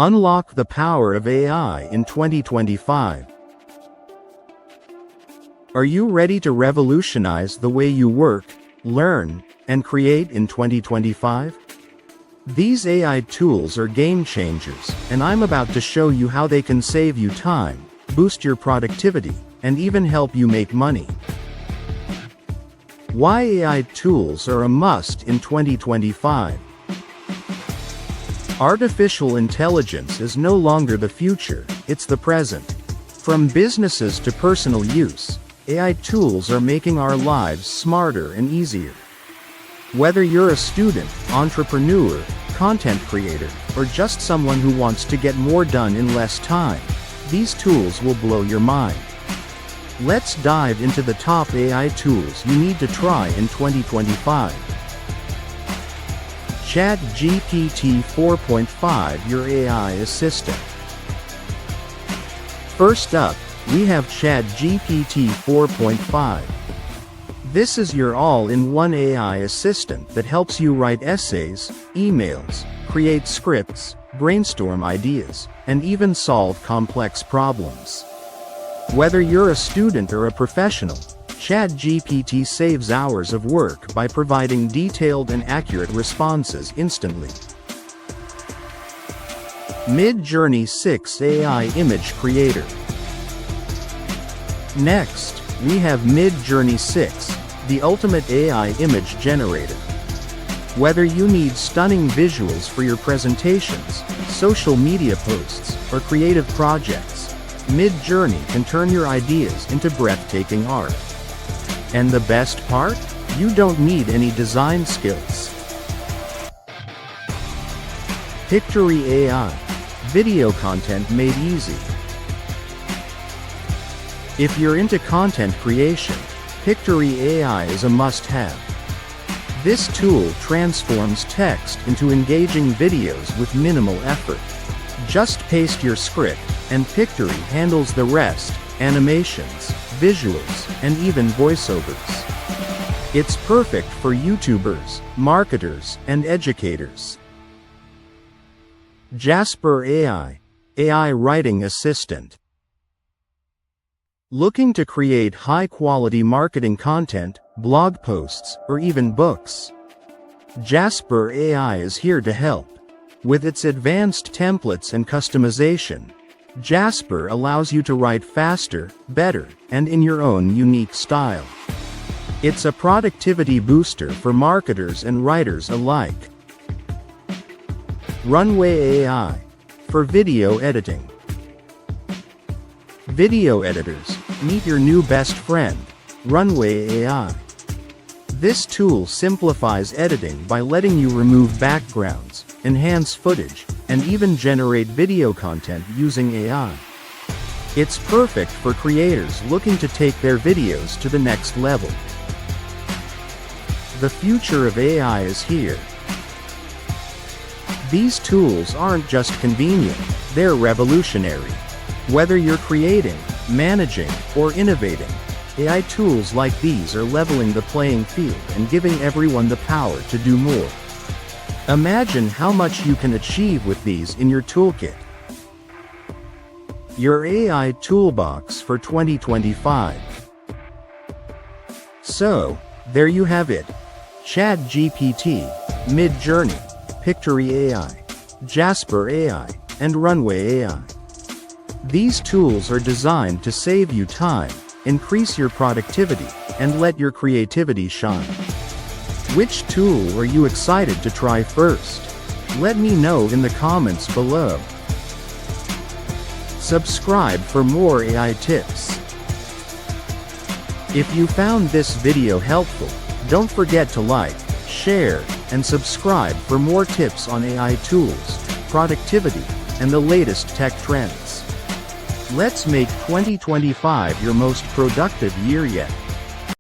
Unlock the power of AI in 2025. Are you ready to revolutionize the way you work, learn, and create in 2025? These AI tools are game changers, and I'm about to show you how they can save you time, boost your productivity, and even help you make money. Why AI tools are a must in 2025. Artificial intelligence is no longer the future, it's the present. From businesses to personal use, AI tools are making our lives smarter and easier. Whether you're a student, entrepreneur, content creator, or just someone who wants to get more done in less time, these tools will blow your mind. Let's dive into the top AI tools you need to try in 2025. ChatGPT 4.5, your AI assistant. First up, we have ChatGPT 4.5. This is your all-in-one AI assistant that helps you write essays, emails, create scripts, brainstorm ideas, and even solve complex problems. Whether you're a student or a professional, ChatGPT saves hours of work by providing detailed and accurate responses instantly. MidJourney 6 AI Image Creator. Next, we have MidJourney 6, the ultimate AI image generator. Whether you need stunning visuals for your presentations, social media posts, or creative projects, MidJourney can turn your ideas into breathtaking art. And the best part? You don't need any design skills. Pictory AI. Video content made easy. If you're into content creation, Pictory AI is a must-have. This tool transforms text into engaging videos with minimal effort. Just paste your script, and Pictory handles the rest: animations, visuals, and even voiceovers. It's perfect for YouTubers, marketers, and educators. Jasper AI, AI Writing Assistant. Looking to create high-quality marketing content, blog posts, or even books? Jasper AI is here to help. With its advanced templates and customization, Jasper allows you to write faster, better, and in your own unique style. It's a productivity booster for marketers and writers alike. Runway AI, for video editing. Video editors, meet your new best friend, Runway AI. This tool simplifies editing by letting you remove backgrounds, enhance footage, and even generate video content using AI. It's perfect for creators looking to take their videos to the next level. The future of AI is here. These tools aren't just convenient, they're revolutionary. Whether you're creating, managing, or innovating, AI tools like these are leveling the playing field and giving everyone the power to do more. Imagine how much you can achieve with these in your toolkit. Your AI toolbox for 2025. So, there you have it. ChatGPT, MidJourney, Pictory AI, Jasper AI, and Runway AI. These tools are designed to save you time, increase your productivity, and let your creativity shine. Which tool are you excited to try first? Let me know in the comments below. Subscribe for more AI tips. If you found this video helpful, don't forget to like, share, and subscribe for more tips on AI tools, productivity, and the latest tech trends. Let's make 2025 your most productive year yet.